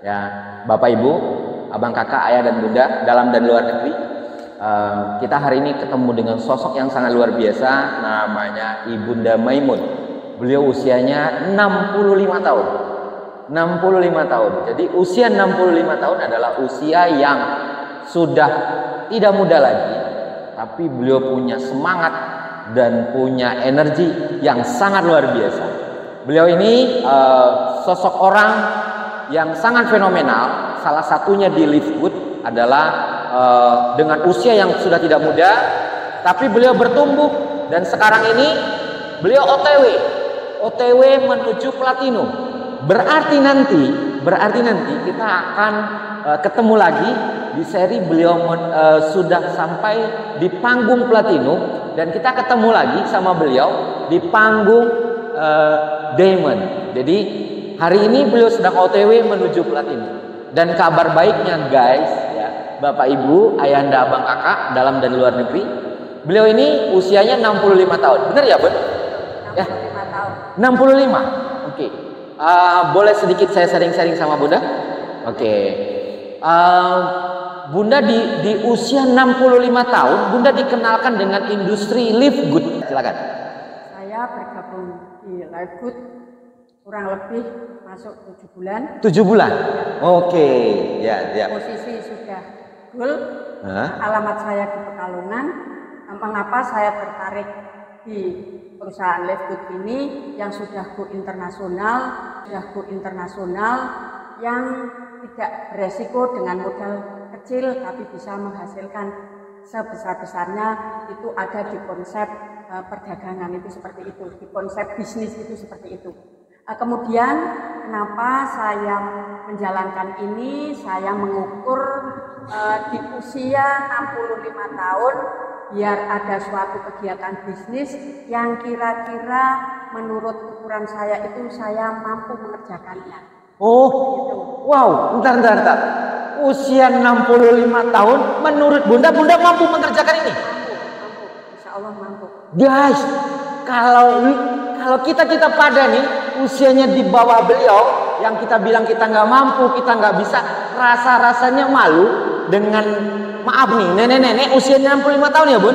Ya, Bapak Ibu, abang kakak, ayah dan bunda, dalam dan luar negeri. Kita hari ini ketemu dengan sosok yang sangat luar biasa, namanya Ibunda Maimun. Beliau usianya 65 tahun. 65 tahun. Jadi usia 65 tahun adalah usia yang sudah tidak muda lagi, tapi beliau punya semangat dan punya energi yang sangat luar biasa. Beliau ini sosok orang yang sangat fenomenal. Salah satunya di Livegood adalah dengan usia yang sudah tidak muda, tapi beliau bertumbuh dan sekarang ini beliau OTW menuju platinum. Berarti nanti kita akan ketemu lagi di seri beliau sudah sampai di panggung platinum, dan kita ketemu lagi sama beliau di panggung diamond. Jadi hari ini beliau sedang OTW menuju platinum. Dan kabar baiknya guys, ya, Bapak Ibu, ayahanda, abang kakak, dalam dan luar negeri, beliau ini usianya 65 tahun. Benar ya, Bun? 65 ya? tahun. 65. Oke. Boleh sedikit saya sharing-sharing sama Bunda? Oke. Bunda di usia 65 tahun, Bunda dikenalkan dengan industri Livegood. Silakan. Saya bergabung di Livegood kurang lebih masuk 7 bulan. 7 bulan? Oke. Ya. Posisi sudah full. Alamat saya di Pekalongan. Mengapa saya tertarik di perusahaan Livegood ini yang sudah go internasional, yang tidak beresiko dengan modal kecil tapi bisa menghasilkan sebesar-besarnya. Itu ada di konsep perdagangan itu seperti itu, di konsep bisnis itu seperti itu. Kemudian kenapa saya menjalankan ini, saya mengukur di usia 65 tahun biar ada suatu kegiatan bisnis yang kira-kira menurut ukuran saya itu saya mampu mengerjakannya. Oh, gitu. Wow, bentar. Usia 65 tahun menurut Bunda mampu mengerjakan ini? Mampu, insya Allah mampu. Guys, kalau kita pada nih usianya di bawah beliau, yang kita bilang kita nggak mampu, kita nggak bisa, rasanya malu dengan, maaf nih, nenek-nenek usianya 65 tahun ya, Bun?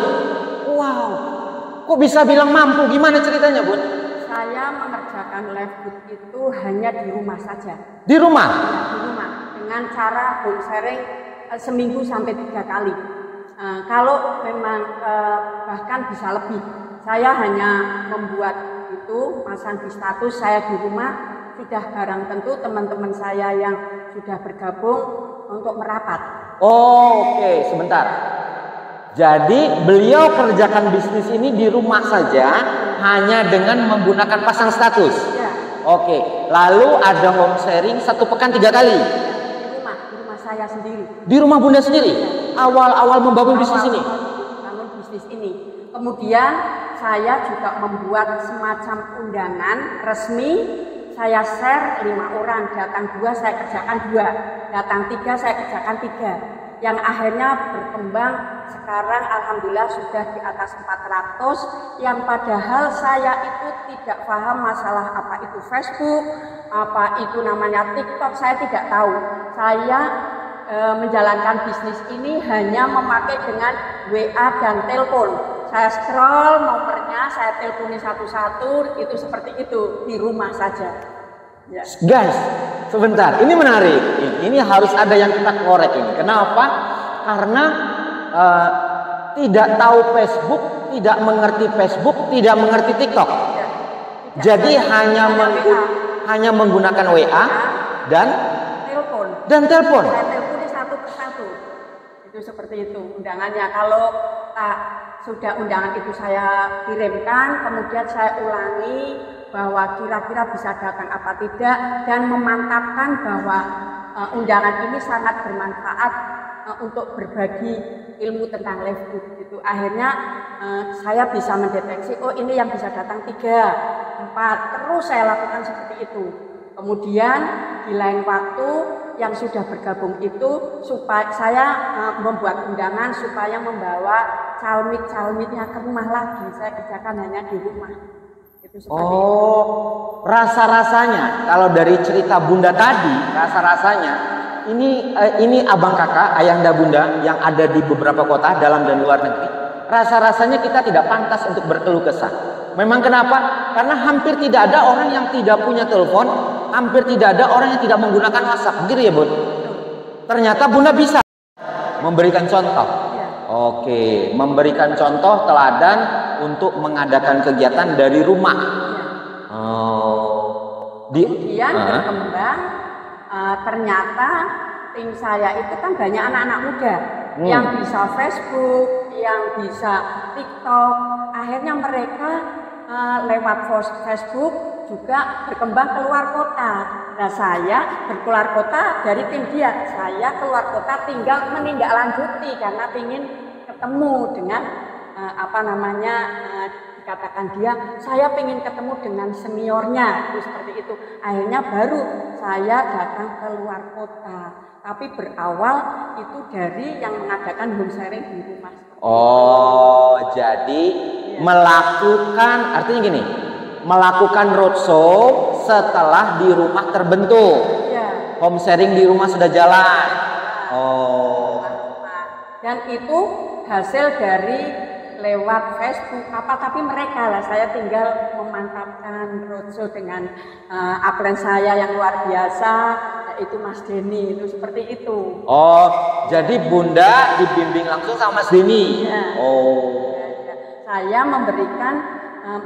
Wow, kok bisa bilang mampu? Gimana ceritanya, Bun? Saya mengerjakan Livegood itu hanya di rumah saja. Di rumah? Ya, di rumah, dengan cara home sharing seminggu sampai 3 kali. Kalau memang bahkan bisa lebih, saya hanya membuat itu, masang di status saya di rumah, sudah barang tentu teman-teman saya yang sudah bergabung untuk merapat. Oke, sebentar. Jadi beliau kerjakan bisnis ini di rumah saja, hanya dengan menggunakan pasang status. Ya. Oke, lalu ada home sharing 1 pekan 3 kali. Di rumah saya sendiri. Di rumah Bunda sendiri? Awal-awal membangun bisnis ini? Membangun bisnis ini. Kemudian saya juga membuat semacam undangan resmi. Saya share 5 orang, datang 2 saya kerjakan 2, datang 3 saya kerjakan 3. Yang akhirnya berkembang sekarang alhamdulillah sudah di atas 400, yang padahal saya itu tidak paham masalah apa itu Facebook, apa itu namanya TikTok, saya tidak tahu. Saya menjalankan bisnis ini hanya memakai dengan WA dan telepon. Saya scroll nomornya, saya teleponi satu-satu, itu seperti itu, di rumah saja. Ya. Guys, sebentar, ini menarik. Ini harus ada yang kita korek ini. Kenapa? Karena tidak tahu Facebook, tidak mengerti Facebook, tidak mengerti TikTok. Ya. Jadi hanya menggunakan WA dan telepon. Saya teleponi satu persatu. Itu seperti itu undangannya. Kalau sudah undangan itu saya kirimkan, kemudian saya ulangi bahwa kira-kira bisa datang apa tidak, dan memantapkan bahwa undangan ini sangat bermanfaat untuk berbagi ilmu tentang Livegood. Itu akhirnya saya bisa mendeteksi, oh ini yang bisa datang 3, 4, terus saya lakukan seperti itu. Kemudian di lain waktu yang sudah bergabung itu supaya saya membuat undangan supaya membawa calmit-calmitnya ke rumah lagi. Saya kerjakan hanya di rumah. Itu Oh, rasa-rasanya kalau dari cerita Bunda tadi, rasa-rasanya ini abang kakak, ayahanda bunda yang ada di beberapa kota dalam dan luar negeri. Rasa-rasanya kita tidak pantas untuk berkeluh kesah. Memang kenapa? Karena hampir tidak ada orang yang tidak punya telepon, hampir tidak ada orang yang tidak menggunakan WhatsApp, gitu ya Bun? Ternyata Bunda bisa memberikan contoh. Oke, memberikan contoh teladan untuk mengadakan kegiatan dari rumah. Kemudian berkembang, ternyata tim saya itu kan banyak anak-anak muda yang bisa Facebook, yang bisa TikTok. Akhirnya mereka lewat Facebook juga berkembang keluar kota. Nah, saya berkeluar kota dari tim dia. Saya keluar kota tinggal menindaklanjuti karena ingin ketemu dengan dikatakan dia, saya ingin ketemu dengan seniornya, itu seperti itu. Akhirnya baru saya datang ke luar kota. Tapi berawal itu dari yang mengadakan home sharing di rumah. Oh, jadi melakukan, artinya gini, melakukan roadshow setelah di rumah terbentuk. Ya. Home sharing di rumah sudah jalan. Oh. Dan itu hasil dari lewat Facebook tapi mereka lah, saya tinggal memantapkan roadshow dengan upline saya yang luar biasa, yaitu Mas Denny, itu seperti itu. Oh, jadi Bunda dibimbing langsung sama Mas Denny. Ya. Oh. Ya. Saya memberikan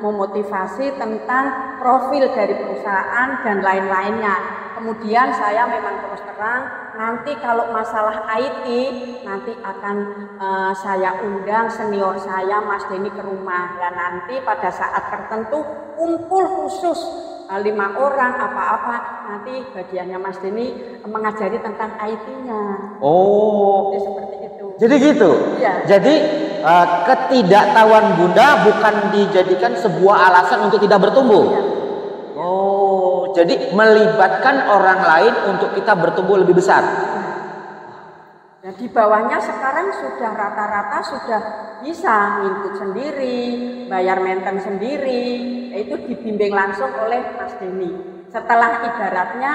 memotivasi tentang profil dari perusahaan dan lain-lainnya. Kemudian saya memang terus terang, nanti kalau masalah IT, nanti akan saya undang senior saya Mas Denny ke rumah. Dan nanti pada saat tertentu kumpul khusus 5 orang apa-apa, nanti bagiannya Mas Denny mengajari tentang IT-nya. Oh. Jadi seperti itu. Jadi gitu? Iya. Jadi ketidaktahuan Bunda bukan dijadikan sebuah alasan untuk tidak bertumbuh? Iya. Oh, jadi melibatkan orang lain untuk kita bertumbuh lebih besar. Nah, di bawahnya sekarang sudah rata-rata sudah bisa input sendiri, bayar maintenance sendiri, yaitu dibimbing langsung oleh Mas Denny. Setelah ibaratnya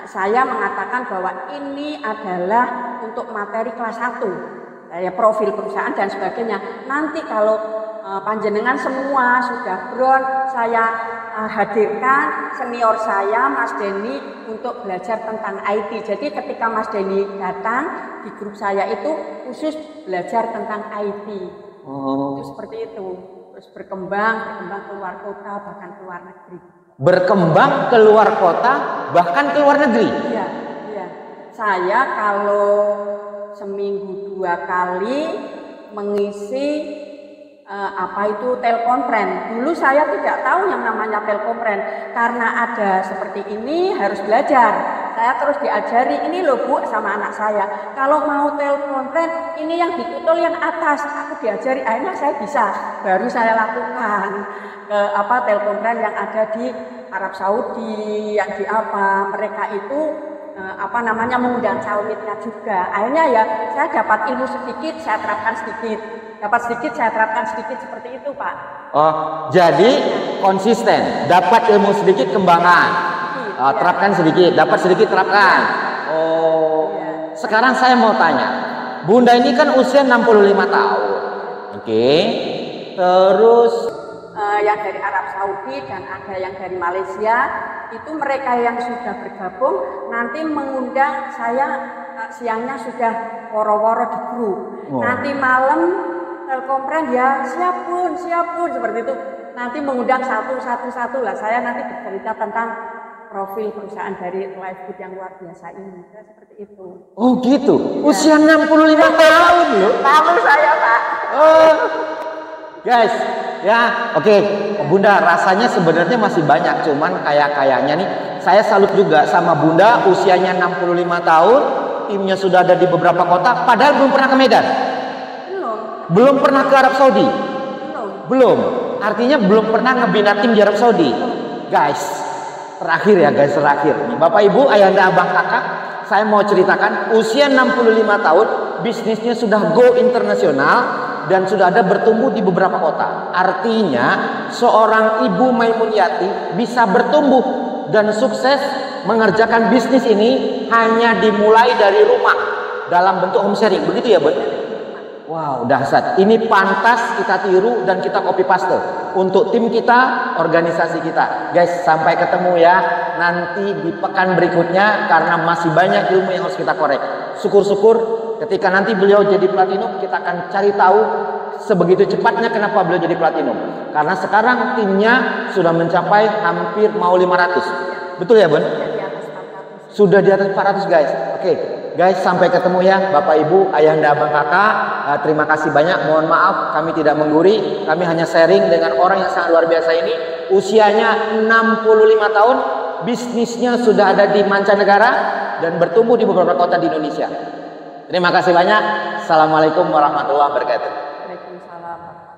saya mengatakan bahwa ini adalah untuk materi kelas 1, profil perusahaan dan sebagainya. Nanti kalau panjenengan semua sudah bron, saya hadirkan senior saya Mas Denny untuk belajar tentang IT. Jadi ketika Mas Denny datang di grup saya itu khusus belajar tentang IT. Itu seperti itu. Terus berkembang keluar kota bahkan keluar negeri. Berkembang keluar kota bahkan keluar negeri. Iya, iya. Saya kalau seminggu 2 kali mengisi telekonferensi. Dulu saya tidak tahu yang namanya telekonferensi, karena ada seperti ini harus belajar. Saya terus diajari, ini loh Bu sama anak saya, kalau mau telekonferensi ini yang ditutul yang atas, aku diajari, akhirnya saya bisa. Baru saya lakukan telekonferensi yang ada di Arab Saudi, yang di mereka itu mengundang cawmitnya juga. Akhirnya ya saya dapat ilmu sedikit, saya terapkan sedikit. Dapat sedikit, saya terapkan sedikit, seperti itu Pak. Oh, jadi konsisten, dapat ilmu sedikit kembangkan, terapkan sedikit, dapat sedikit terapkan. Oh, sekarang saya mau tanya, Bunda ini kan usia 65 tahun, oke? Terus yang dari Arab Saudi dan ada yang dari Malaysia, itu mereka yang sudah bergabung nanti mengundang saya siangnya sudah woro-woro di grup. Nanti malam telekonferensi ya siap pun seperti itu. Nanti mengundang satu lah. Saya nanti bercerita tentang profil perusahaan dari Livegood yang luar biasa ini. Seperti itu. Oh gitu. Ya. Usia 65 tahun loh. Tahu saya Pak. Oh. Guys, ya oke. Bunda rasanya sebenarnya masih banyak, cuman kayaknya nih saya salut juga sama Bunda, usianya 65 tahun, timnya sudah ada di beberapa kota, padahal belum pernah ke Medan. Belum pernah ke Arab Saudi? Belum. Artinya belum pernah ngebina tim di Arab Saudi. Guys, terakhir. Bapak Ibu, ayahanda abang kakak, saya mau ceritakan usia 65 tahun, bisnisnya sudah go internasional dan sudah ada bertumbuh di beberapa kota. Artinya seorang Ibu Maimuniati bisa bertumbuh dan sukses mengerjakan bisnis ini hanya dimulai dari rumah dalam bentuk home sharing. Begitu ya, Bun? Wow, dahsyat. Ini pantas kita tiru dan kita copy paste untuk tim kita, organisasi kita. Guys, sampai ketemu ya nanti di pekan berikutnya karena masih banyak ilmu yang harus kita korek. Syukur-syukur ketika nanti beliau jadi platinum, kita akan cari tahu sebegitu cepatnya kenapa beliau jadi platinum. Karena sekarang timnya sudah mencapai hampir mau 500. Betul ya, Bun? Sudah di atas 400, guys. Oke. Guys, sampai ketemu ya Bapak Ibu, Ayahanda, Abang Kakak. Terima kasih banyak. Mohon maaf kami tidak mengguri. Kami hanya sharing dengan orang yang sangat luar biasa ini. Usianya 65 tahun, bisnisnya sudah ada di mancanegara dan bertumbuh di beberapa kota di Indonesia. Terima kasih banyak. Assalamualaikum warahmatullahi wabarakatuh. Waalaikumsalam.